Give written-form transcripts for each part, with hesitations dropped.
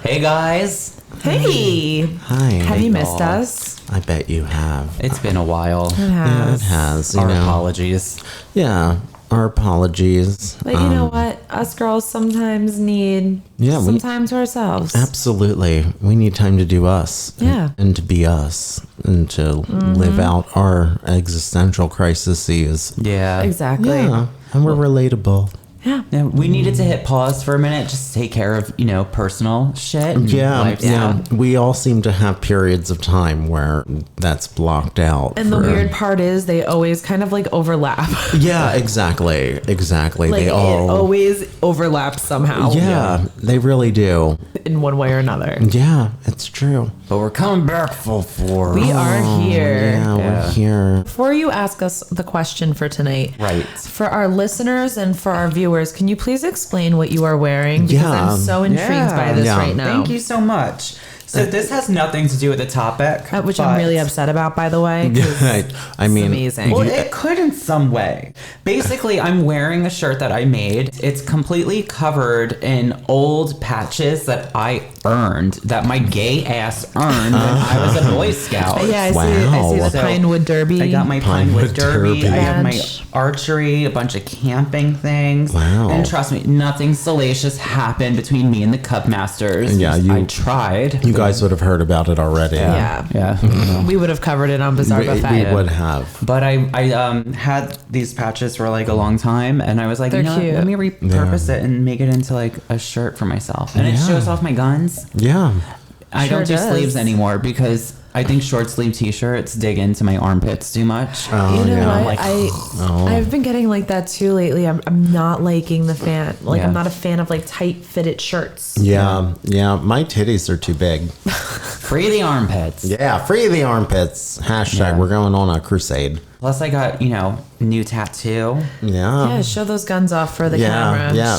Hey guys. Hey. Hi. Have you missed us? I bet you have. It's been a while. It Yeah, has. it has. Our apologies. Yeah, our apologies. But you know what? Us girls sometimes need some time to ourselves. Absolutely. We need time to do us. Yeah. And to be us. And to live out our existential crises. Yeah. Exactly. Yeah. And we're relatable. Yeah. Yeah, we needed to hit pause for a minute just to take care of, personal shit. And Yeah, life stuff. we all seem to have periods of time where that's blocked out. And the weird part is they always kind of like overlap. Yeah, exactly. Like they it all always overlaps somehow. Yeah, they really do. In one way or another. Yeah, it's true. But we're coming back full force. We are here. Yeah, we're here. Before you ask us the question for tonight, Right. for our listeners and for our viewers, can you please explain what you are wearing? Because Yeah. I'm so intrigued by this Yeah. right now. Thank you so much. So this has nothing to do with the topic. Which I'm really upset about, by the way. 'Cause I mean, amazing. Well, it could in some way. Basically, I'm wearing a shirt that I made. It's completely covered in old patches that I earned, that my gay ass earned when I was a Boy Scout. Yeah, I Wow. see the So, Pinewood Derby. I got my Pinewood Derby. I have my badge. archery, a bunch of camping things. Wow. And trust me, nothing salacious happened between me and the Cub Masters. Yeah, I tried. you guys would have heard about it already. Yeah. Yeah. We would have covered it on Bizarre We Buffet. would have. But I had these patches for like a long time, and I was like, They're you know, cute. let me repurpose it and make it into like a shirt for myself. And it Yeah. shows off my guns. Yeah. I Sure don't do does. sleeves anymore because I think short sleeve t-shirts dig into my armpits too much. You know yeah. what? Like, I've been getting like that too lately. I'm not liking the fan. Like Yeah. I'm not a fan of like tight fitted shirts. Yeah. Yeah. My titties are too big. free the armpits. Yeah. Free the armpits. Hashtag we're going on a crusade. Plus I got, new tattoo. Yeah. Yeah, show those guns off for the Yeah. camera. Yeah.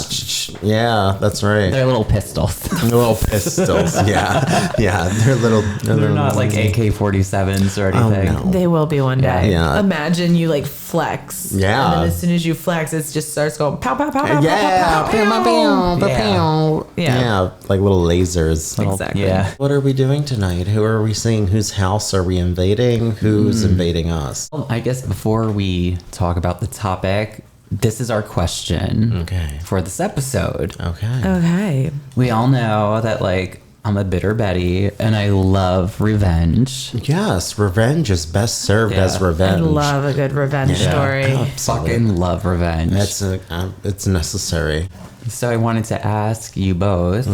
Yeah. That's right. They're little pistols. Little pistols. Yeah. Yeah. They're little. They're not like AK-47s or anything. no. They will be one day. Yeah. Imagine you like flex. Yeah. And then as soon as you flex, it just starts going pow pow pow pow Yeah. pow pow pow pow. Yeah. Yeah. Yeah. Like little lasers. Exactly. Yeah. What are we doing tonight? Who are we seeing? Whose house are we invading? Who's invading us? I guess before we talk about the topic, this is our question Okay. for this episode. Okay. Okay. We all know that, I'm a bitter Betty and I love revenge. Yes, revenge is best served Yeah. as I revenge. love a good revenge story. Fucking love revenge. It's necessary. So I wanted to ask you both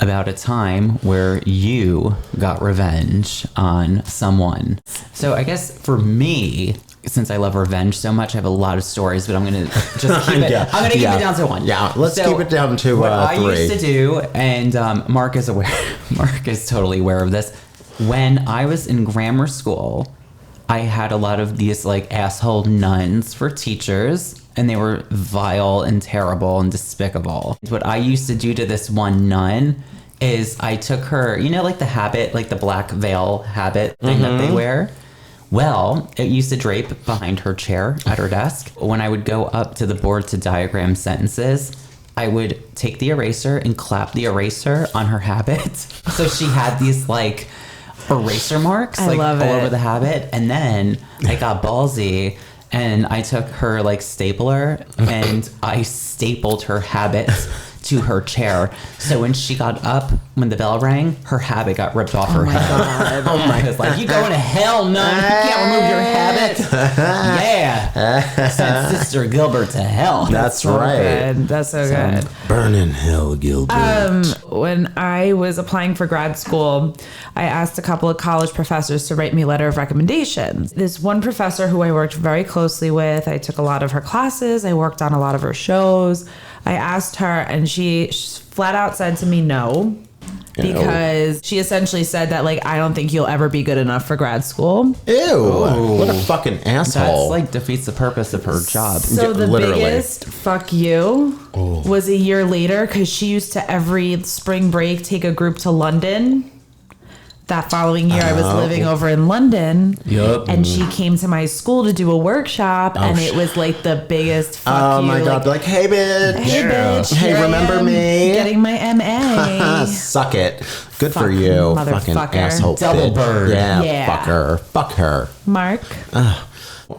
about a time where you got revenge on someone. So I guess for me, since I love revenge so much, I have a lot of stories, but I'm gonna just keep it. Yeah. I'm gonna keep Yeah. it down to one. Yeah, let's keep it down to what I 3. used to do, and Mark is aware. Mark is totally aware of this. When I was in grammar school, I had a lot of these asshole nuns for teachers, and they were vile and terrible and despicable. What I used to do to this one nun is I took her, the habit, the black veil habit thing that they wear. Well, it used to drape behind her chair at her desk. When I would go up to the board to diagram sentences, I would take the eraser and clap the eraser on her habit. So she had these eraser marks I love all it. over the habit. And then I got ballsy and I took her stapler and I stapled her habit to her chair. So when she got up, when the bell rang, her habit got ripped off her head. God. Oh my! It's like, you going to hell, no? You can't remove your habit. Yeah, send Sister Gilbert to hell. That's So right. good. That's so good. Burn in hell, Gilbert. When I was applying for grad school, I asked a couple of college professors to write me a letter of recommendations. This one professor who I worked very closely with, I took a lot of her classes, I worked on a lot of her shows. I asked her and she flat out said to me no. Because she essentially said that I don't think you'll ever be good enough for grad school. Ew. What a fucking asshole. That's defeats the purpose of her job. So the literally. biggest fuck you was a year later because she used to every spring break take a group to London that following year, I was living over in London. Yup. And she came to my school to do a workshop, and it was like the biggest fuck Oh you. my God. Like, hey, bitch. Hey, bitch. Hey, here I remember am me? Getting my MA. Suck it. Good for Fuck, you. Fucking motherfucker. asshole. Double bitch. bird. Yeah, Yeah. fuck her. Fuck her. Mark.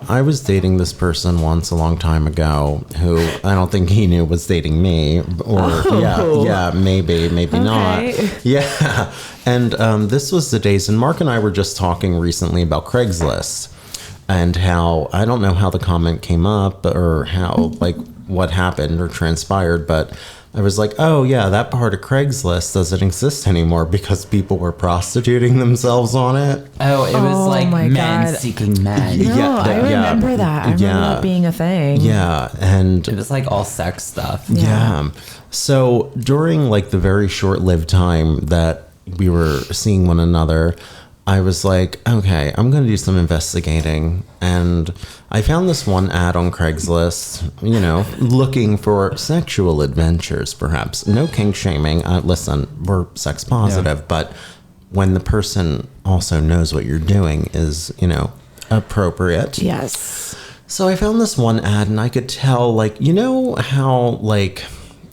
I was dating this person once a long time ago who I don't think he knew was dating me. Or, yeah, maybe not. Yeah. And this was the days, and Mark and I were just talking recently about Craigslist and how, I don't know how the comment came up or how, like, what happened or transpired, but I was like, oh, yeah, that part of Craigslist doesn't exist anymore because people were prostituting themselves on it. Oh, it was Oh like my men God. seeking men. No, Yeah, I remember that. I remember that being a thing. Yeah, and It was like all sex stuff. yeah. So during like the very short-lived time that we were seeing one another, I was like, okay, I'm going to do some investigating. And I found this one ad on Craigslist, you know, looking for sexual adventures, perhaps. No kink shaming. Listen, we're sex positive, but when the person also knows what you're doing is, you know, appropriate. Yes. So I found this one ad and I could tell, like, you know how, like,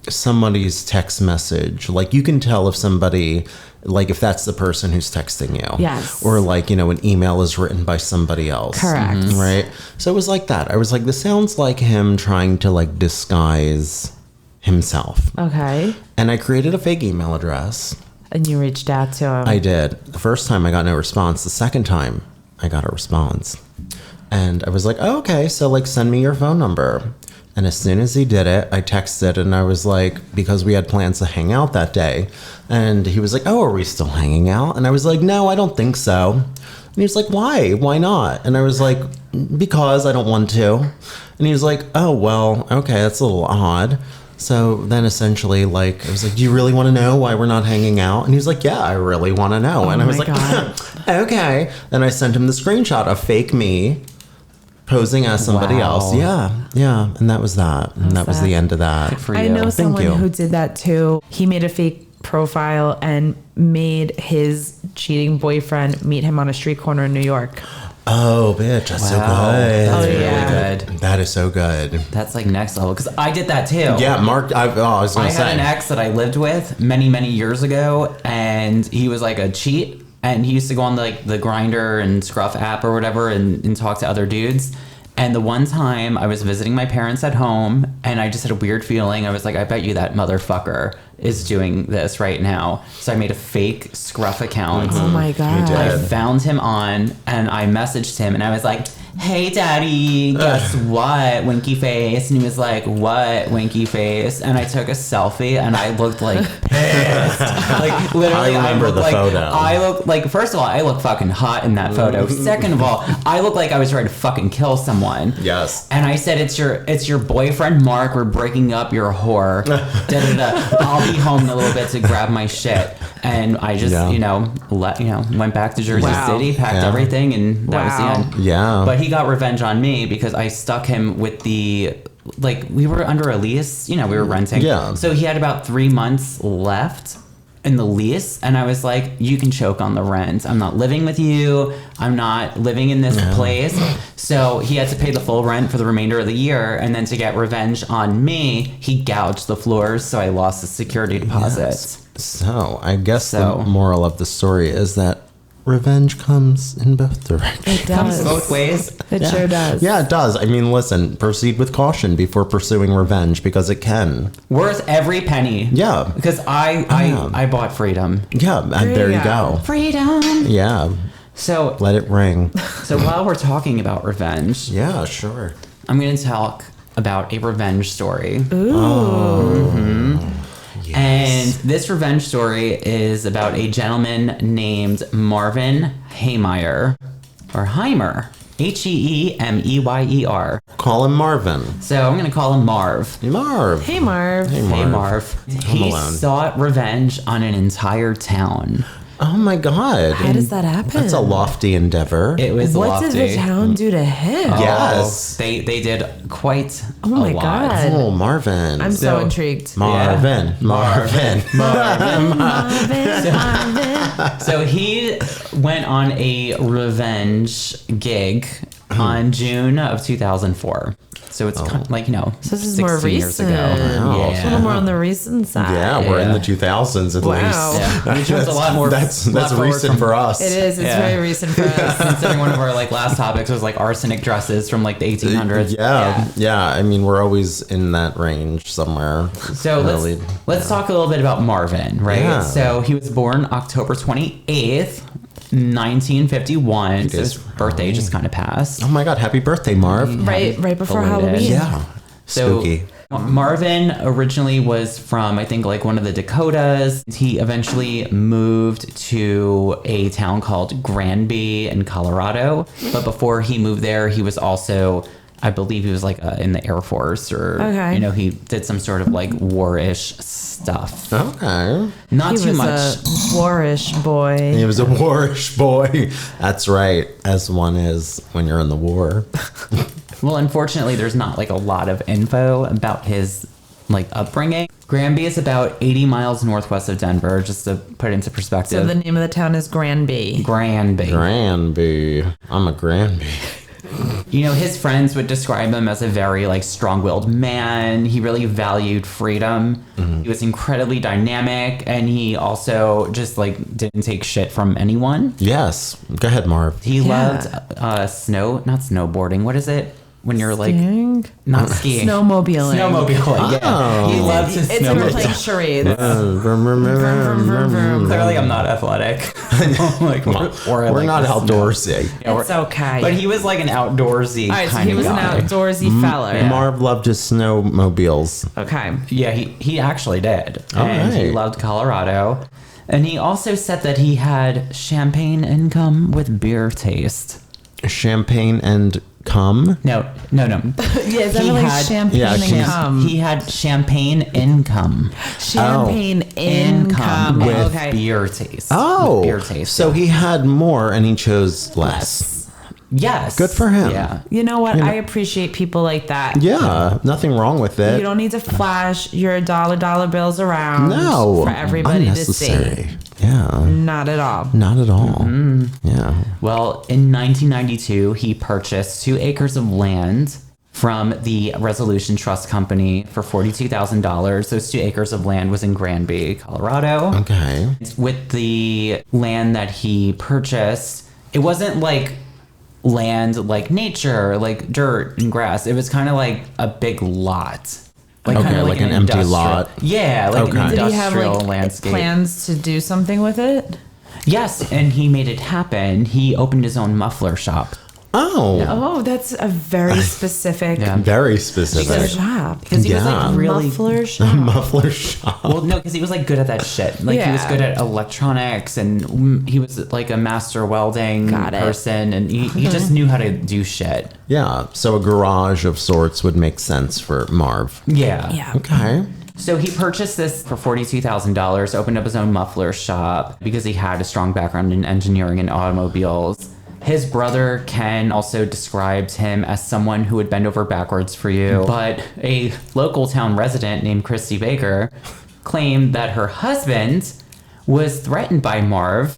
somebody's text message, like, you can tell if somebody, like, if that's the person who's texting you. Yes. Or, like, you know, an email is written by somebody else. Correct. Right? So it was like that. I was like, this sounds like him trying to, like, disguise himself. Okay. And I created a fake email address. And you reached out to him. I did. The first time I got no response. The second time I got a response. And I was like, oh, okay, so like send me your phone number. And as soon as he did it, I texted and I was like, because we had plans to hang out that day. And he was like, oh, are we still hanging out? And I was like, no, I don't think so. And he was like, why? Why not? And I was like, because I don't want to. And he was like, oh, well, okay, that's a little odd. So then essentially, like, I was like, do you really want to know why we're not hanging out? And he was like, yeah, I really want to know. And I was my like, God. okay. Then I sent him the screenshot of fake me posing as somebody Wow. else. Yeah. And that was that. And that was the end of that. For I you. know Thank someone you. who did that too. He made a fake profile and made his cheating boyfriend meet him on a street corner in New York. Oh, bitch, that's so Wow. good. That's Oh, really yeah. good. That is so good. That's like next level. Because I did that too. Yeah, Mark, I was going I to had an say. ex that I lived with many, many years ago, and he was like a cheat, and he used to go on like the Grinder and Scruff app or whatever and talk to other dudes. And the one time I was visiting my parents at home, and I just had a weird feeling. I was like, I bet you that motherfucker is doing this right now. So I made a fake Scruff account. Oh my God. I found him on, and I messaged him, and I was like, hey, daddy, guess what? Winky face. And he was like, what? Winky face. And I took a selfie, and I looked like pissed. Like, literally, I remember looked the like, photo. I look like, first of all, I look fucking hot in that photo. Second of all, I look like I was trying to fucking kill someone. Yes. And I said, it's your boyfriend, Mark. We're breaking up, you're a whore. Da-da-da. I'll be home in a little bit to grab my shit. And I just, went back to Jersey Wow. City, packed everything, and that was Wow. the end. Yeah. But he got revenge on me because I stuck him with we were under a lease, we were renting. Yeah. So he had about 3 months left in the lease, and I was like, you can choke on the rent. I'm not living with you. I'm not living in this place. So he had to pay the full rent for the remainder of the year, and then to get revenge on me, he gouged the floors, so I lost the security deposit. So I guess So- the moral of the story is that revenge comes in both directions. It Comes does. both ways. It sure does. Yeah, it does. I mean, listen, proceed with caution before pursuing revenge because it can. Worth every penny. Yeah. Because I bought freedom. Yeah, and there you go. Freedom. Yeah, So let it ring. while we're talking about revenge, Yeah, sure. I'm going to talk about a revenge story. And this revenge story is about a gentleman named Marvin Haymeyer, or Heimer, Heemeyer. Call him Marvin. So I'm going to call him Marv. Marv. Hey, Marv. Hey, Hey, Marv. Marv. He alone. sought revenge on an entire town. Oh my God. How does that happen? That's a lofty endeavor. It was What lofty. did the town do to him? Yes. They did quite Oh my a lot. God. Oh, Marvin. I'm so So- intrigued. Marvin. Marvin. Marvin, Marvin. So he went on a revenge gig on June of 2004. So it's kind of like, So this is more 16 years recent. ago. Wow. It's a little more on the recent side. Yeah, we're in the 2000s at Wow. least. Yeah, which was a lot more. That's lot forward recent from- for us. It is. It's Yeah. very recent for us. Considering one of our like last topics was like arsenic dresses from like the 1800s. Yeah. I mean, we're always in that range somewhere. So Really. let's talk a little bit about Marvin, right? Yeah. So he was born October 28th, 1951. So his birthday just kind of passed. Oh my God! Happy birthday, Marv. Right before Belated. Halloween. Yeah. So Spooky. Marvin originally was from, I think, like one of the Dakotas. He eventually moved to a town called Granby in Colorado. But before he moved there, he was also, I believe he was like in the Air Force or, Okay. you know, he did some sort of like war-ish stuff. Okay. Not He too was much. a warish boy. He was a warish boy. That's right, as one is when you're in the war. Well, unfortunately, there's not like a lot of info about his like upbringing. Granby is about 80 miles northwest of Denver, just to put it into perspective. So the name of the town is Granby. Granby. Granby. I'm a Granby. You know, his friends would describe him as a very like strong-willed man. He really valued freedom. He was incredibly dynamic, and he also just like didn't take shit from anyone. Yes. Go ahead, Marv. He Yeah. loved not snowboarding. What is it when you're like Skiing? not skiing? Snowmobiling. Snowmobiling. Yeah, Oh. he loves his It's when we're playing snowmobile. charades. Clearly, I'm not athletic. Like, We're not outdoorsy. It's okay. But he was like an outdoorsy All right, so kind he of was guy. an outdoorsy fella. Marv loved his snowmobiles. Okay. Yeah, he actually did. All And he right. loved Colorado. And he also said that he had champagne income with beer taste. Champagne and cum. No. Yeah, is that He like had- champagne Yeah, income? He had champagne income Champagne income. with Okay. beer taste. Oh, With beer taste. so he had more and he chose less. Yes. Good for him. Yeah. You know what? I appreciate people like that. Yeah, nothing wrong with it. You don't need to flash your dollar bills around No, for everybody to see. unnecessary. Yeah, Not at all. not at all. Mm-hmm. Yeah. Well, in 1992, he purchased 2 acres of land from the Resolution Trust Company for $42,000. Those 2 acres of land was in Granby, Colorado. Okay. With the land that he purchased, it wasn't like land like nature, like dirt and grass. It was kind of like a big lot. Okay, kinda like an empty industrial- lot. Yeah, like Okay. an Did he have industrial like landscape. plans to do something with it? Yes, and he made it happen. He opened his own muffler shop. Oh, Oh, that's a very specific Yeah. very good specific. job. Because he was Yeah. like really Muffler shop. Muffler shop. well, no, because he was like good at that shit. Like he was Yeah. good at electronics, and he was like a master welding Got it. person, and he just knew how to do shit. Yeah, so a garage of sorts would make sense for Marv. Yeah. Yeah. Okay. So he purchased this for $42,000, opened up his own muffler shop because he had a strong background in engineering and automobiles. His brother Ken also described him as someone who would bend over backwards for you. But a local town resident named Christy Baker claimed that her husband was threatened by Marv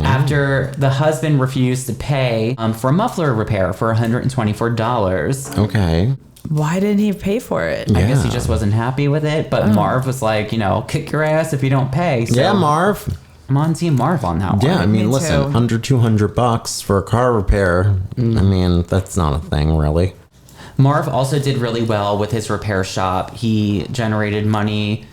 after the husband refused to pay for a muffler repair for $124. Okay. Why didn't he pay for it? I guess he Yeah. just wasn't happy with it, but Marv was like, you know, kick your ass if you don't pay. So Yeah, Marv. I'm on Team Marv on that one. Yeah, I mean, Me listen, too. under $200 for a car repair. I mean, that's not a thing, really. Marv also did really well with his repair shop. He generated money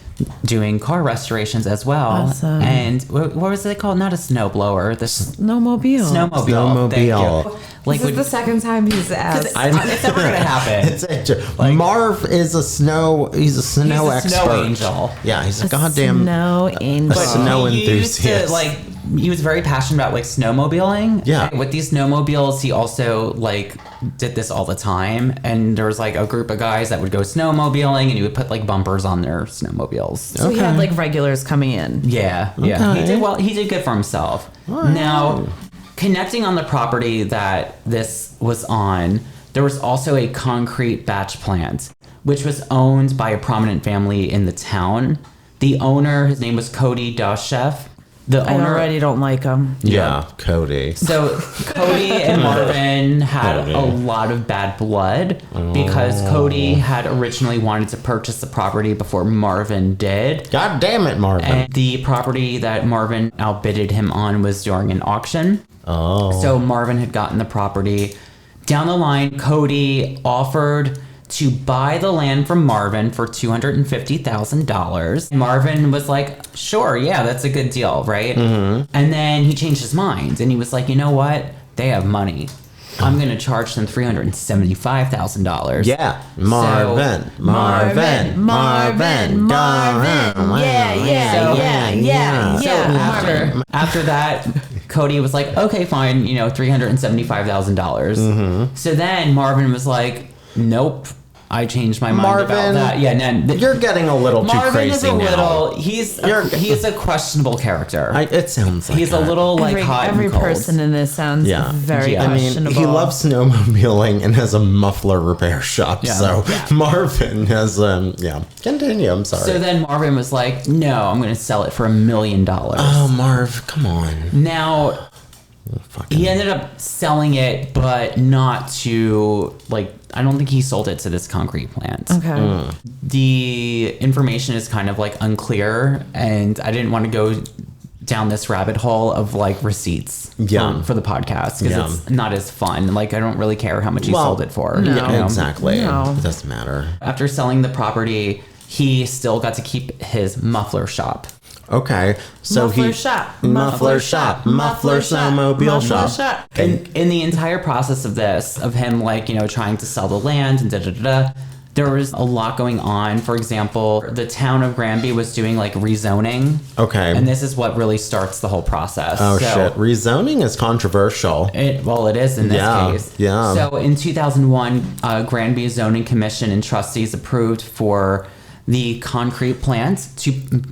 doing car restorations as well. Awesome. And what was it called? Not a snowblower, the Snowmobile. snowmobile. Thank Snowmobile. you. Like, This is the second time he's asked. it's never gonna happen. Marv is he's a snow He's a expert. snow angel. Yeah, he's a goddamn snow angel. snow He used to, enthusiast. like, he was very passionate about like snowmobiling. Yeah. And with these snowmobiles, he also like did this all the time. And there was like a group of guys that would go snowmobiling, and he would put like bumpers on their snowmobiles. So he had like regulars coming in. Yeah, yeah. Okay. He did well. He did good for himself. Now, connecting on the property that this was on, there was also a concrete batch plant, which was owned by a prominent family in the town. The owner, his name was Cody Doshev. The I owner already don't like him. Yeah, Cody. So Cody and Marvin had Cody. a lot of bad blood because Cody had originally wanted to purchase the property before Marvin did. God damn it, Marvin. And the property that Marvin outbidded him on was during an auction. Oh. So Marvin had gotten the property. Down the line, Cody offered to buy the land from Marvin for $250,000. Marvin was like, sure, yeah, that's a good deal, right? And then he changed his mind and he was like, you know what? They have money. I'm going to charge them $375,000. Yeah, Marvin, Marvin, Marvin, Yeah. So after that, Cody was like, okay, fine, $375,000. So then Marvin was like, nope, I changed my mind about Marvin, that. Yeah, you're getting a little too Marvin crazy is a now. little. He's a questionable character. It sounds like He's a that. little like hot Every and cold. person in this sounds Yeah. very Yeah. I mean, questionable. he loves snowmobiling and has a muffler repair shop. Yeah. So Yeah. Marvin has, Continue. I'm sorry. So then Marvin was like, no, I'm going to sell it for $1 million. Oh, Marv, come on. Now, Fucking- he ended up selling it, but not to, I don't think he sold it to this concrete plant. Okay. The information is kind of unclear, and I didn't want to go down this rabbit hole of receipts for the podcast because it's not as fun. I don't really care how much he sold it for. no. you know? Exactly. No. It doesn't matter. After selling the property, he still got to keep his muffler shop. Okay. So Muffler he shop. Muffler shop. Muffler snowmobile shop. In the entire process of this, of him trying to sell the land and there was a lot going on. For example, the town of Granby was doing rezoning. Okay. And this is what really starts the whole process. Oh So shit. Rezoning is controversial. It is in this case. Yeah. So in 2001, Granby Zoning Commission and trustees approved for the concrete plant to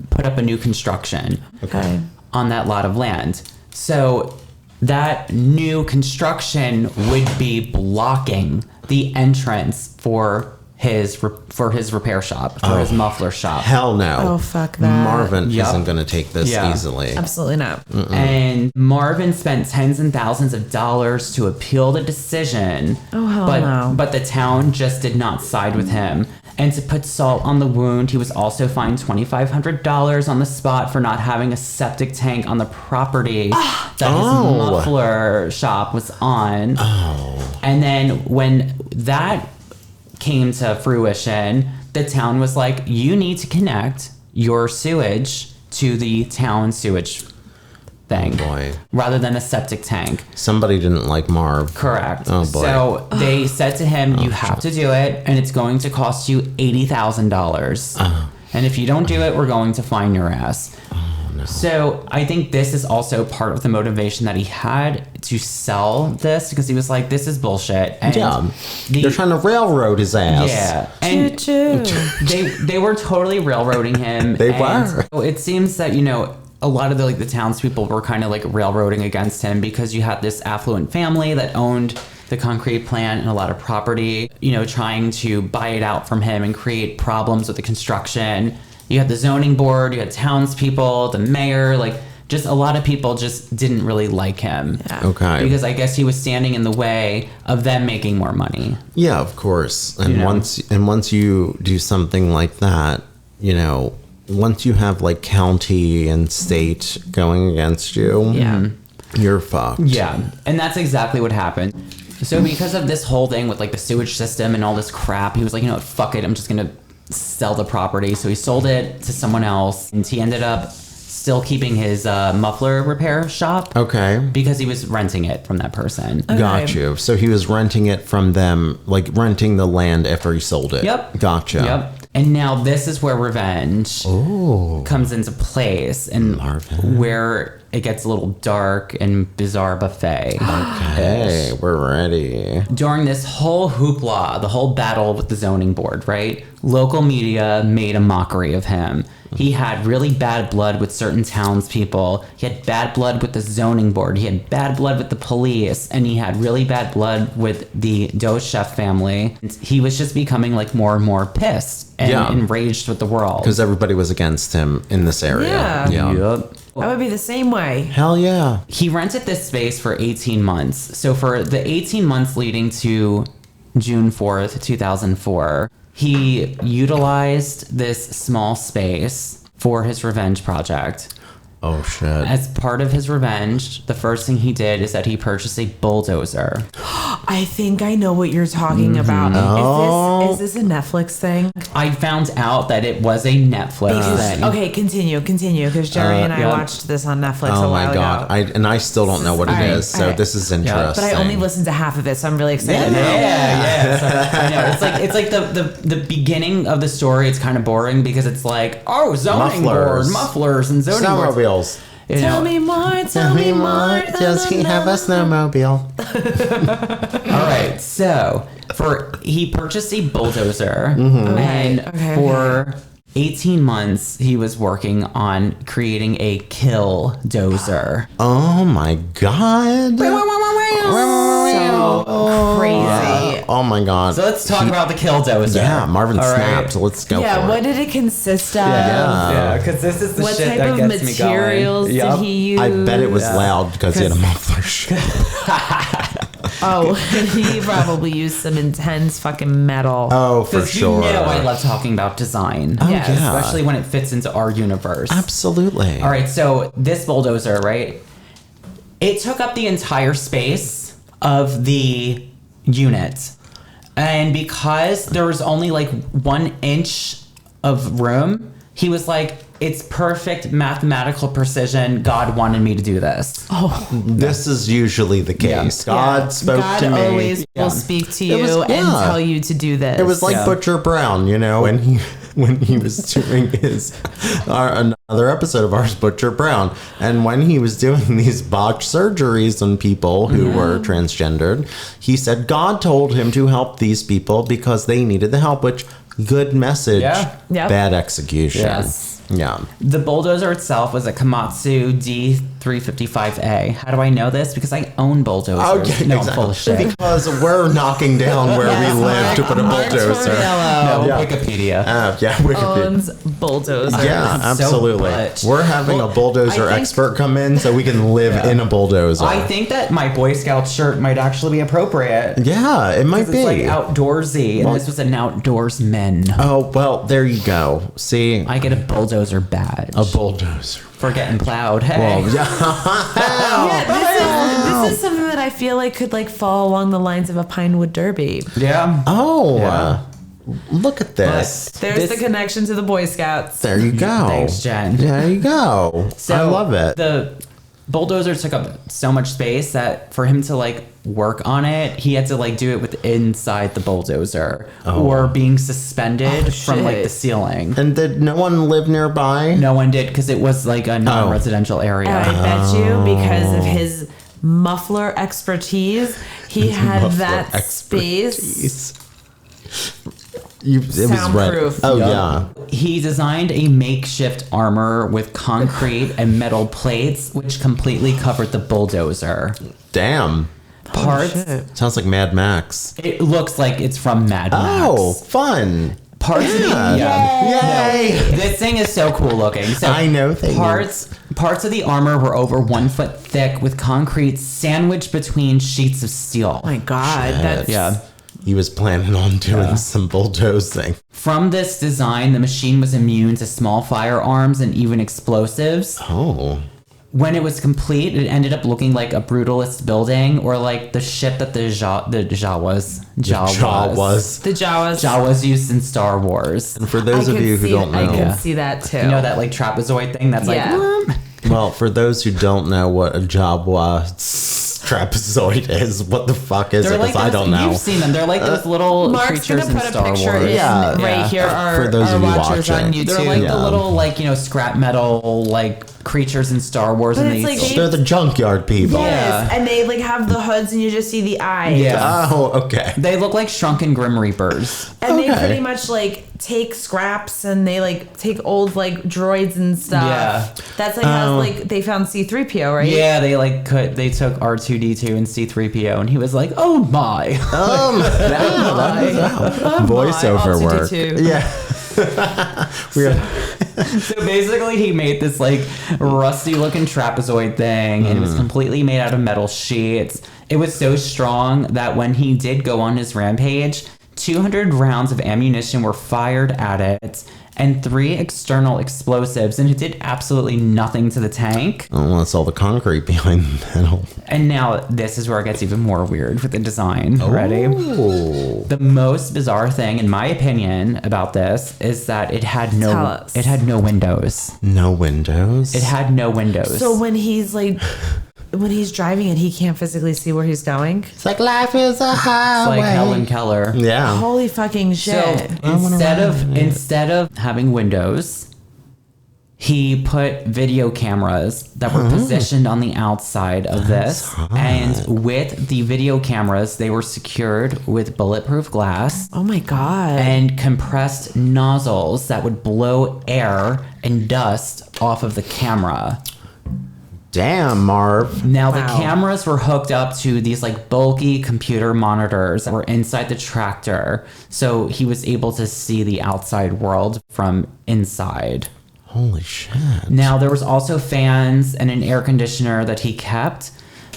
put up a new construction Okay. on that lot of land. So that new construction would be blocking the entrance for his repair shop, for his muffler shop. Hell no. Oh, fuck that. Marvin Yup. isn't going to take this Yeah. easily. Absolutely not. And Marvin spent tens and thousands of dollars to appeal the decision. Oh, hell but, no. But the town just did not side with him. And to put salt on the wound, he was also fined $2,500 on the spot for not having a septic tank on the property that his muffler shop was on. Oh. And then when that came to fruition, the town was like, you need to connect your sewage to the town sewage thing Boy. rather than a septic tank. Somebody didn't like Marv. Correct. Oh, boy. So they said to him, you have to do it, and it's going to cost you $80,000. And if you don't do it, we're going to fine your ass. So I think this is also part of the motivation that he had to sell this, because he was like, this is bullshit. And Yeah. They're trying to railroad his ass. yeah. And Choo-choo. they were totally railroading him. They and were. It seems that, a lot of the townspeople were kind of railroading against him because you had this affluent family that owned the concrete plant and a lot of property, trying to buy it out from him and create problems with the construction. You had the zoning board, you had townspeople, the mayor, just a lot of people just didn't really like him. Yeah. Okay. Because I guess he was standing in the way of them making more money. Yeah, of course. And once you do something like that, once you have county and state going against you, Yeah. you're fucked. Yeah, and that's exactly what happened. So because of this whole thing with the sewage system and all this crap, he was like, fuck it, I'm just gonna sell the property. So he sold it to someone else, and he ended up still keeping his muffler repair shop. Okay. Because he was renting it from that person. Got you. So he was renting it from them, renting the land after he sold it. Yep. Gotcha. Yep. And now this is where revenge comes into place, and Marvin. where it gets a little dark and bizarre buffet. Hey, we're ready. During this whole hoopla, the whole battle with the zoning board, right? Local media made a mockery of him. He had really bad blood with certain townspeople. He had bad blood with the zoning board. He had bad blood with the police. And he had really bad blood with the Doe Chef family. And he was just becoming more and more pissed and enraged with the world. Because everybody was against him in this area. Yeah. Yeah. Yep. I would be the same way. Hell yeah. He rented this space for 18 months. So for the 18 months leading to June 4th, 2004, he utilized this small space for his revenge project. Oh, shit. As part of his revenge, the first thing he did is that he purchased a bulldozer. I think I know what you're talking about. Is this a Netflix thing? I found out that it was a Netflix thing. Okay, continue, because Jerry and I yeah. watched this on Netflix a Oh while my god! ago. I still don't know what it is, so alright. this is interesting. But I only listened to half of it, so I'm really excited now. Yeah. So, I know it's like the beginning of the story. It's kind of boring because it's like, oh, zoning board, mufflers, and zoning boards. Snowmobiles. You know. Tell me more. Does he have a snowmobile? All right, so he purchased a bulldozer, Mm-hmm. and Okay. for 18 months he was working on creating a Killdozer. Oh my god! So crazy. Oh my god! So let's talk about the Killdozer. Yeah, Marvin All right. snapped. Let's go Yeah, for what it. did it consist of? Yeah, because this is the What shit type that of gets me going. materials Yup. did he use? I bet it was loud because he had a muffler. Oh, he probably used some intense fucking metal. Oh, for Because sure. you know I love talking about design. Yes. yeah. Especially when it fits into our universe. Absolutely. All right, so this bulldozer, right? It took up the entire space of the unit. And because there was only like 1 inch of room, he was like, it's perfect mathematical precision. God wanted me to do this. This is usually the case. God spoke God to me. always will speak to you was- and yeah. tell you to do this. It was like Yeah. Butcher Brown, you know, when he was doing another episode of ours, Butcher Brown, and when he was doing these botched surgeries on people who were transgendered, he said God told him to help these people because they needed the help. Which good message, Yeah. Yep. bad execution. Yes. Yeah. The bulldozer itself was a Komatsu D355A. How do I know this? Because I own bulldozers. Okay, No, I'm full of shit. Because we're knocking down where Yes, we live to put a Mark bulldozer. Torriello No, Yeah. Wikipedia. Yeah, Wikipedia. owns bulldozers. Yeah, So absolutely. much. We're having a bulldozer I think- expert come in so we can live in a bulldozer. I think that my Boy Scout shirt might actually be appropriate. yeah, it might It's be. like outdoorsy, and Well- this was an outdoorsman. Oh, well, there you go. See, I get a bulldozer badge a bulldozer. for getting plowed. Hey, Well, yeah. Yeah, this is something that I feel like could like fall along the lines of a Pinewood Derby. yeah. Oh, Yeah. look at this. There's the connection to the Boy Scouts. There you go. Thanks, Jen. There you go. So I love it. The bulldozer took up so much space that for him to like work on it, he had to like do it with inside the bulldozer or being suspended from like shit. the ceiling. And did no one live nearby? No one did because it was like a non-residential area. And I bet you because of his muffler expertise, he had Muffler that space. expertise. It was red. Soundproof. Oh, Yup. yeah. He designed a makeshift armor with concrete and metal plates, which completely covered the bulldozer. Damn. Parts. Sounds like Mad Max. It looks like it's from Mad Max. Oh, fun. Parts of the Yay. No, this thing is so cool looking. So I know things. Parts of the armor were over 1 foot thick with concrete sandwiched between sheets of steel. Oh my God, that's Yeah. He was planning on doing some bulldozing. From this design, the machine was immune to small firearms and even explosives. Oh. When it was complete, it ended up looking like a brutalist building or like the ship that the Jawas the Jawas. Jawas used in Star Wars. And for those I of can you who see- don't I know, can see that too. You know that like trapezoid thing that's Yeah. like well, for those who don't know what a Jawa trapezoid is, what the fuck is it? they're like Because I those- don't know. You've seen them. They're like those little Mark's creatures gonna in put a Star picture Wars. in Yeah. right Yeah. here. For those our of you watchers on watching. YouTube. They're like Yeah. the little like, you know, scrap metal like creatures in Star Wars But and it's they like They're the junkyard people. Yes, Yeah. and they like have the hoods, and you just see the eyes. Yeah. Oh, okay. they look like shrunken Grim Reapers. And they Okay. pretty much like take scraps and they like take old like droids and stuff. Yeah. That's like how like they found C-3PO, right? Yeah, they took R2D2 and C3PO and he was like, "Oh my." Voiceover work. R2D2. Yeah. We're So basically, he made this like rusty looking trapezoid thing, and it was completely made out of metal sheets. It was so strong that when he did go on his rampage, 200 rounds of ammunition were fired at it, and 3 external explosives, and it did absolutely nothing to the tank. Oh, well, it's all the concrete behind the metal. And now this is where it gets even more weird with the design. Ready? Oh. The most bizarre thing, in my opinion, about this is that it had Tell no us. windows. No windows? It had no windows. So when he's like, when he's driving it, he can't physically see where he's going. It's like life is a It's highway. like Helen Keller. Yeah. Holy fucking So shit! instead of having windows, he put video cameras that were positioned on the outside of this. And with the video cameras, they were secured with bulletproof glass Oh my god! and compressed nozzles that would blow air and dust off of the camera. Damn, Marv. Now, the Wow. cameras were hooked up to these like bulky computer monitors that were inside the tractor. So he was able to see the outside world from inside. Holy shit. Now, there was also fans and an air conditioner that he kept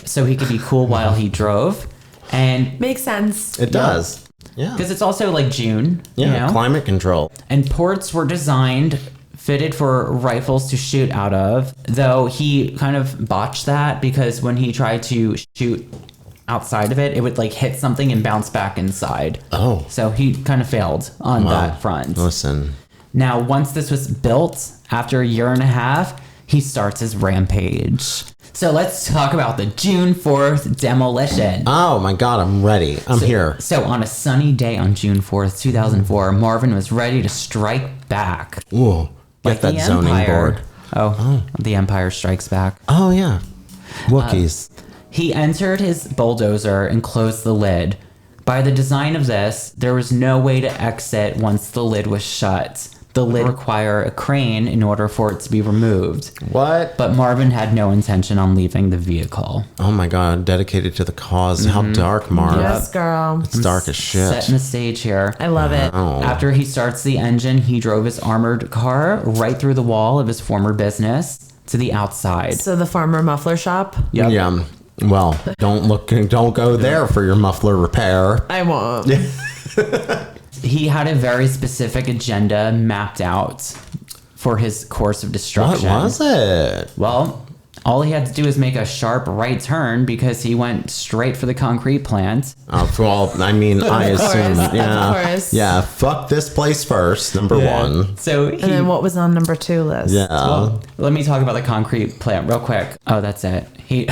so he could be cool while he drove. And Makes sense. It does. Yeah. because it's also like June, Yeah, you know? climate control. And ports were designed, fitted for rifles to shoot out of, though he kind of botched that because when he tried to shoot outside of it, it would like hit something and bounce back inside. Oh. So he kind of failed on Wow. that front. Listen. Now, once this was built, after a year and a half, he starts his rampage. So let's talk about the June 4th demolition. Oh my god, I'm ready. I'm here. So on a sunny day on June 4th, 2004, Marvin was ready to strike back. Ooh. Like Get that the zoning Empire. board. Oh, the Empire Strikes Back. Oh yeah. Wookiees. He entered his bulldozer and closed the lid. By the design of this, there was no way to exit once the lid was shut. The lid required a crane in order for it to be removed. What? But Marvin had no intention on leaving the vehicle. Oh my god, dedicated to the cause. How dark, Marv. Yes, girl. It's dark as shit. Setting the stage here. I love it. Oh. After he starts the engine, he drove his armored car right through the wall of his former business to the outside. So the farmer muffler shop. Yep. Yeah. Well, don't go there for your muffler repair. I won't. He had a very specific agenda mapped out for his course of What destruction. was it? Well, all he had to do was make a sharp right turn because he went straight for the concrete plant. Well, I mean, I Of course, assume. of Yeah. course. Yeah. Fuck this place first. Number one. So he, And then what was on number 2 list? Yeah. well, let me talk about the concrete plant real quick. Oh, that's it. He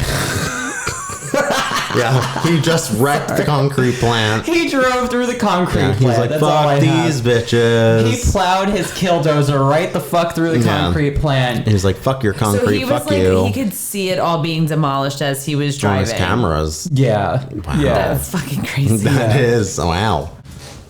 Yeah. He just wrecked the concrete plant. he drove through the concrete Yeah, plant. he's like, That's all I fuck have. these bitches. He plowed his Killdozer right the fuck through the Yeah. concrete plant. He's like, fuck your So concrete, he was fuck like, you. he could see it all being demolished as he was On driving. his cameras. Yeah. Wow. Yeah. That's fucking crazy. That is. Wow.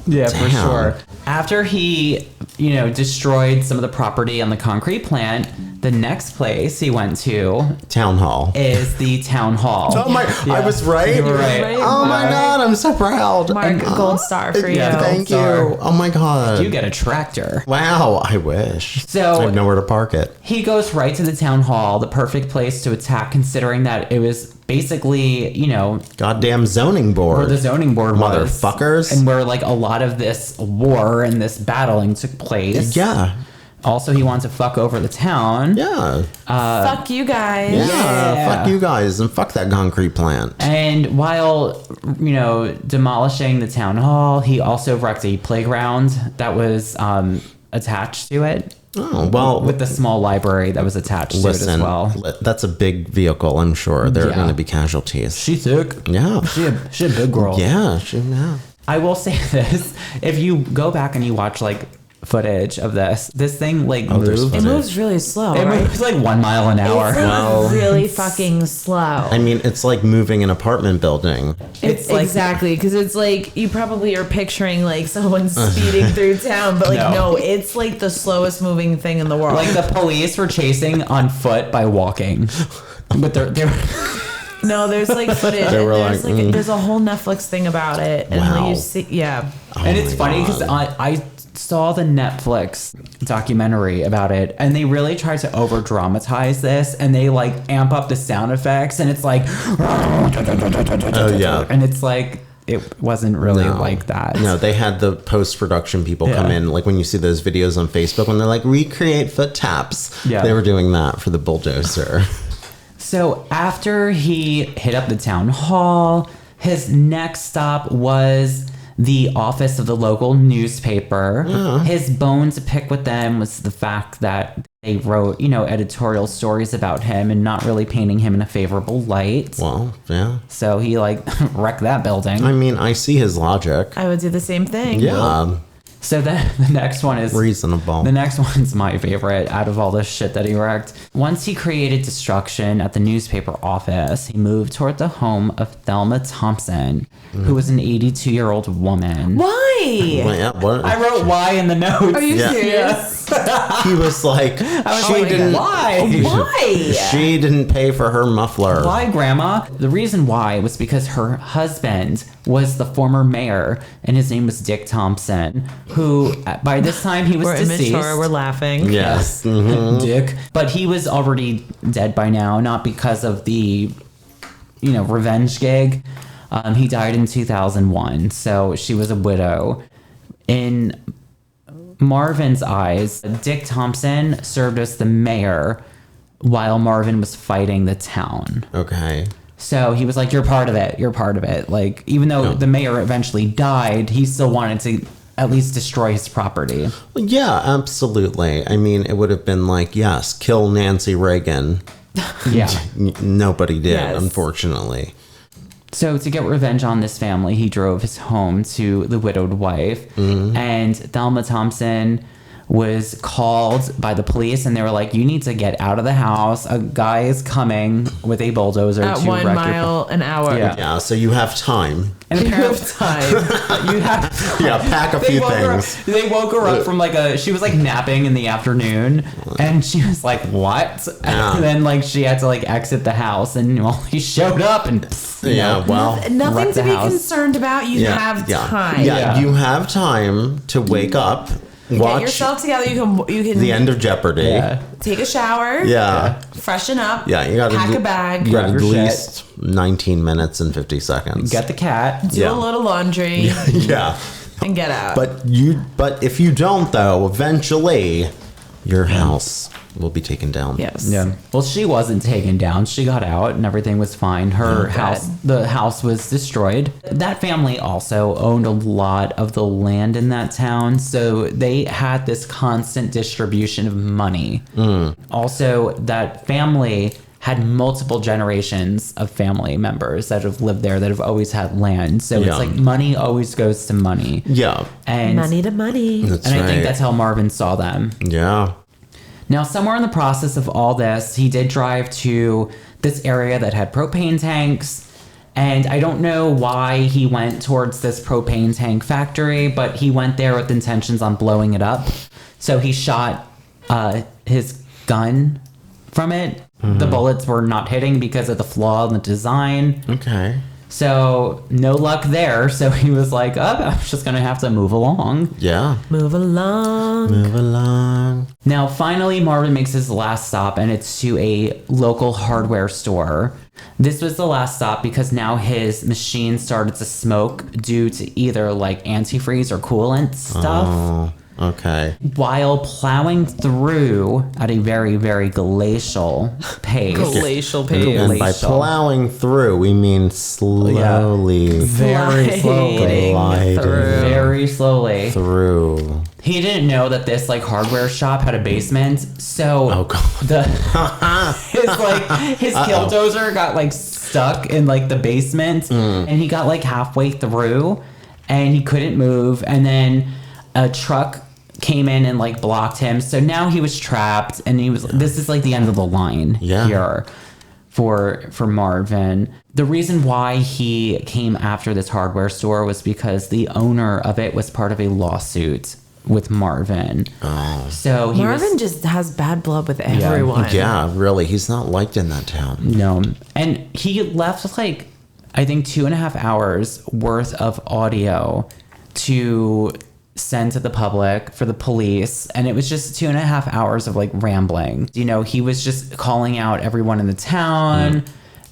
Yeah, for Damn. sure. After he, destroyed some of the property on the concrete plant, the next place he went to Town hall. is the town hall. Oh my, I was right. You were right. Right. Oh my Mark. god, I'm so proud. Mark, gold star for you. Yeah, Thank you. Star. Oh my god. You get a tractor. Wow, I wish. So- I have nowhere to park it. He goes right to the town hall, the perfect place to attack, considering that it was basically, Goddamn zoning board. where the zoning board was. Motherfuckers. And where, like, a lot of this war and this battling took place. Yeah. Also, he wanted to fuck over the town. Yeah. Fuck you guys. Yeah. Yeah. Fuck you guys and fuck that concrete plant. And while, demolishing the town hall, he also wrecked a playground that was attached to it. Oh, well, With the small library that was attached to it listen, as well. that's a big vehicle, I'm sure. There are Yeah. going to be casualties. She thick. Yeah. She a big girl. Yeah. I will say this. If you go back and you watch, like, footage of this thing, like, there's moved. It footage. moves really slow, It right? moves, like, 1 mile an hour. It's like really fucking slow. I mean, it's like moving an apartment building. It's like- exactly, because it's like you probably are picturing like someone speeding through town, but like no, it's like the slowest moving thing in the world. Like, the police were chasing on foot by walking. But they were... no, there's like footage. They And were there's like, like there's a whole Netflix thing about it, and Wow. like you see, yeah. And it's my funny because God. I saw the Netflix documentary about it, and they really tried to over dramatize this, and they like amp up the sound effects, and it's like, Oh, yeah. and it's like, it wasn't really like that. No, they had the post-production people come in, like when you see those videos on Facebook when they're like, recreate foot taps. Yeah. They were doing that for the bulldozer. So after he hit up the town hall, his next stop was the office of the local newspaper. His bone to pick with them was the fact that they wrote, editorial stories about him and not really painting him in a favorable light. Well, yeah. So he wrecked that building. I mean, I see his logic. I would do the same thing. Yeah. So then the next one is Reasonable. The next one's my favorite out of all this shit that he wrecked. Once he created destruction at the newspaper office, he moved toward the home of Thelma Thompson, who was an 82-year-old woman. Why? Well, yeah, what? I wrote why in the notes. Are you Yeah. serious? He was like, Why? she didn't pay for her muffler. Why, Grandma? The reason why was because her husband was the former mayor, and his name was Dick Thompson, who, by this time, he was We're deceased. immature. We're laughing. Yes. Dick. But he was already dead by now, not because of the, revenge gig. He died in 2001, so she was a widow. In Marvin's eyes, Dick Thompson served as the mayor while Marvin was fighting the town. Okay. So he was like, you're part of it. You're part of it. Like, even though the mayor eventually died, he still wanted to at least destroy his property. Well, yeah, absolutely. I mean, it would have been like, yes, kill Nancy Reagan. Yeah. Nobody did, Yes. unfortunately. So to get revenge on this family, he drove his home to the widowed wife. And Thelma Thompson was called by the police, and they were like, you need to get out of the house. A guy is coming with a bulldozer At to 1 wreck mile an hour. Yeah. Yeah, so you have time. And You apparently, have time. you have Yeah, pack a few things. They woke her up from she was napping in the afternoon, and she was like, what? Yeah. And then she had to exit the house, and he showed up and Yeah, well, Nothing wreck to the be house. concerned about. You have time. Yeah, you have time to wake up, Get watch yourself together. You can the end of Jeopardy. Yeah. take a shower. Yeah. Freshen up. Yeah, you got to pack a bag. You got Grab at your least 19 minutes and 50 seconds. Get the cat. Do a load of laundry yeah. and get out. But if you don't though, eventually your house will be taken down. yes. Yeah. Well, she wasn't taken down. She got out and everything was fine. Her house, the house was destroyed. That family also owned a lot of the land in that town. So they had this constant distribution of money. Also, that family had multiple generations of family members that have lived there that have always had land. So Yeah. it's money always goes to money. Yeah. And, Money to money. That's and I right. think that's how Marvin saw them. Yeah. Now, somewhere in the process of all this, he did drive to this area that had propane tanks. And I don't know why he went towards this propane tank factory, but he went there with intentions on blowing it up. So he shot his gun from it. The bullets were not hitting because of the flaw in the design. Okay. So no luck there. So he was like, I'm just going to have to move along. Yeah. Move along. Move along. Now, finally, Marvin makes his last stop, and it's to a local hardware store. This was the last stop because now his machine started to smoke due to either antifreeze or coolant stuff. Oh, okay. While plowing through at a very, very glacial pace. Glacial pace. And by Glacial. plowing through, we mean slowly Very slowly. Gliding through. Very slowly. through. He didn't know that this hardware shop had a basement, so Oh, God. his Killdozer got stuck in the basement, and he got halfway through, and he couldn't move, and then a truck came in and blocked him, so now he was trapped, and he was this is the end of the line here for Marvin. The reason why he came after this hardware store was because the owner of it was part of a lawsuit with Marvin. Oh. So Marvin just has bad blood with everyone. Yeah, really. He's not liked in that town. No. And he left I think 2.5 hours worth of audio to sent to the public for the police, and it was just 2.5 hours of like rambling. You know, he was just calling out everyone in the town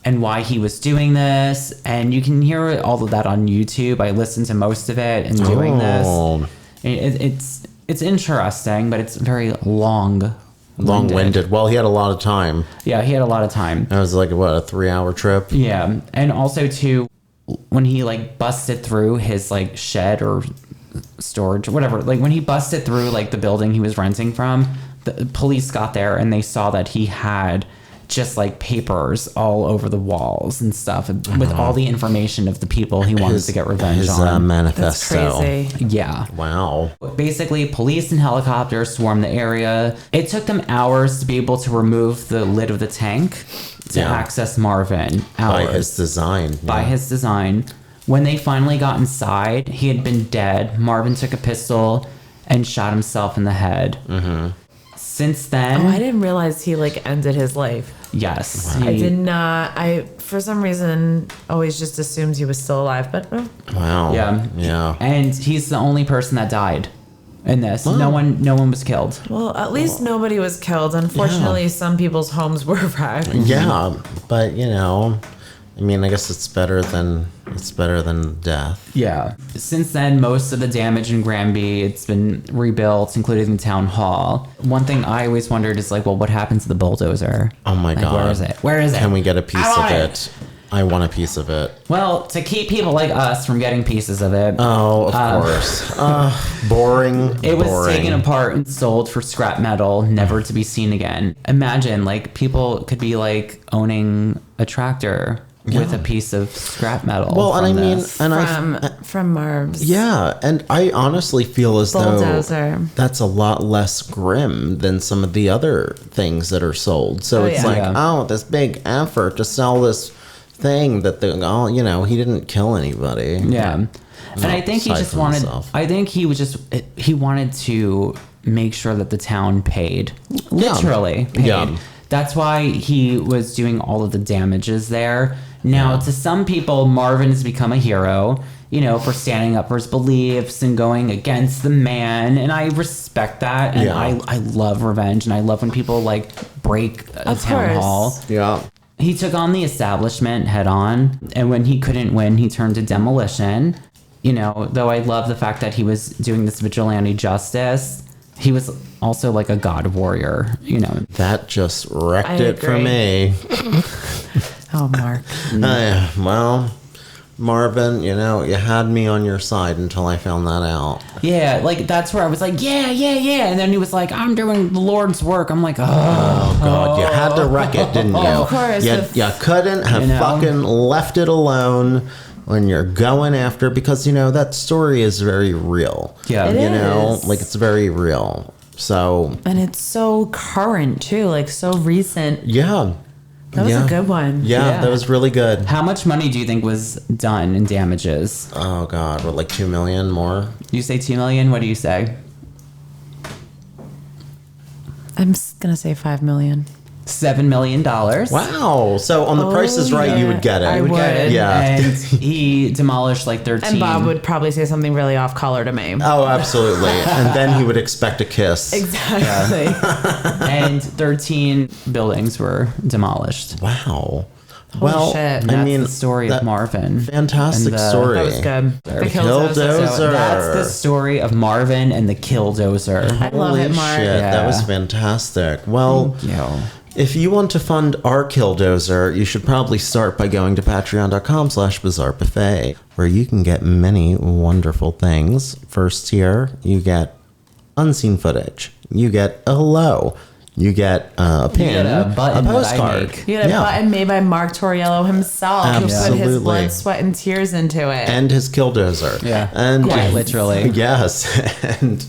and why he was doing this, and you can hear all of that on YouTube. I listened to most of it and doing this. It's interesting, but it's very long-winded. Well, he had a lot of time. Yeah, he had a lot of time. It was like, what, a 3-hour trip? Yeah, and also too, when he like busted through his like shed or storage or whatever, like when he busted through like the building he was renting from, the police got there and they saw that he had just like papers all over the walls and stuff with all the information of the people he wanted to get revenge on. Manifesto. That's crazy. Yeah. Wow. Basically, police and helicopters swarmed the area. It took them hours to be able to remove the lid of the tank to access Marvin. By his design. By his design. When they finally got inside, he had been dead. Marvin took a pistol and shot himself in the head. Since then... Oh, I didn't realize he like ended his life. Yes. I did not. I, for some reason, always just assumed he was still alive, but... Wow. Yeah. Yeah. And he's the only person that died in this. No one was killed. Well, at least nobody was killed. Unfortunately, some people's homes were wrecked. Yeah, but you know, I mean, I guess it's better than death. Yeah. Since then, most of the damage in Granby, it's been rebuilt, including the town hall. One thing I always wondered is like, well, what happened to the bulldozer? Oh my God. Where is it? Where is it? Can we get a piece of it? I want a piece of it. Well, to keep people like us from getting pieces of it. Oh, of course. Boring. It was taken apart and sold for scrap metal, never to be seen again. Imagine, like, people could be like owning a tractor with a piece of scrap metal. Well, and I mean, From Marv's. yeah, and I honestly feel as Bulldozer. though that's a lot less grim than some of the other things that are sold. So it's like, this big effort to sell this thing that he didn't kill anybody. Yeah. And I think he just wanted, himself. I think he was just, he wanted to make sure that the town paid. Literally paid. Yeah. That's why he was doing all of the damages there. Now, to some people, Marvin has become a hero, for standing up for his beliefs and going against the man. And I respect that. And I love revenge. And I love when people like break a town hall. Yeah. He took on the establishment head on, and when he couldn't win, he turned to demolition. Though I love the fact that he was doing this vigilante justice, he was also like a god warrior, That just wrecked it for me. Oh, Mark. Well, Marvin, you had me on your side until I found that out. Yeah, like that's where I was like, yeah. And then he was like, I'm doing the Lord's work. I'm like, oh God, you had to wreck it, didn't you? Of course. You couldn't have fucking left it alone when you're going after, because, that story is very real. Yeah. It is. Like it's very real. So. And it's so current too, like so recent. Yeah. That was a good one. Yeah, that was really good. How much money do you think was done in damages? Oh God, what, like 2 million more? You say 2 million? What do you say? I'm gonna say 5 million. $7 million. Wow. So on The Price is Right, you would get it. I would. Yeah. And he demolished like 13. And Bob would probably say something really off color to me. Oh, absolutely. And then he would expect a kiss. Exactly. And 13 buildings were demolished. Wow. Well, shit. That's the story of Marvin. Fantastic story. That was good. The Killdozer. So that's the story of Marvin and the Killdozer. I love it, Mark. Shit, that was fantastic. Well, thank you. If you want to fund our Killdozer, you should probably start by going to patreon.com/bizarrebuffet, where you can get many wonderful things. First tier, you get unseen footage. You get a hello. You get a pin, a postcard. You get a button made by Mark Torriello himself, who put his blood, sweat, and tears into it. And his Killdozer. Yeah, and quite literally. Yes, and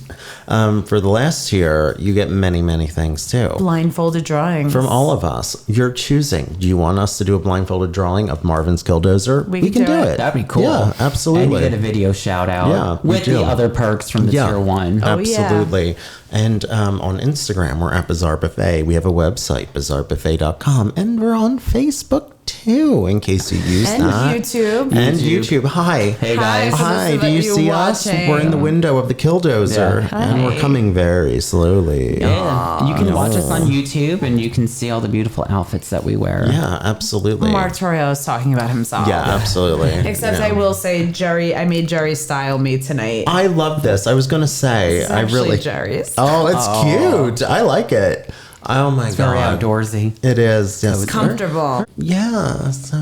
for the last tier, you get many, many things too. Blindfolded drawings. From all of us. You're choosing. Do you want us to do a blindfolded drawing of Marvin's Killdozer? We can do it. That'd be cool. Yeah, absolutely. And you get a video shout out with the other perks from the tier 1. Absolutely. Yeah. And on Instagram, we're at Bizarre Buffet. We have a website, bizarrebuffet.com. And we're on Facebook too. too, in case you use And that. YouTube. And YouTube. Hi. Hey Hi. guys. So this Hi, is do what you you're see us? watching. We're in the window of the Killdozer, Yeah. and we're Hi. coming very slowly. Yeah. You can watch us on YouTube and you can see all the beautiful outfits that we wear. Yeah, absolutely. Mark Torrio is talking about himself. Yeah, absolutely. Except Yeah. I will say, I made Jerry style me tonight. I love this. I was gonna say, It's I actually really. Jerry's. Oh, it's cute. I like it. Oh my It's very god, outdoorsy. it is. Yes. Comfortable. Yeah. So,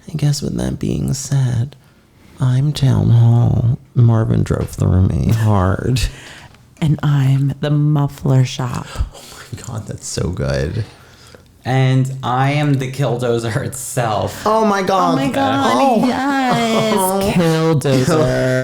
I guess with that being said, I'm Town Hall. Marvin drove through me hard. And I'm the muffler shop. God, that's so good. And I am the Killdozer itself. Oh my god. Oh my god, yes. Killdozer.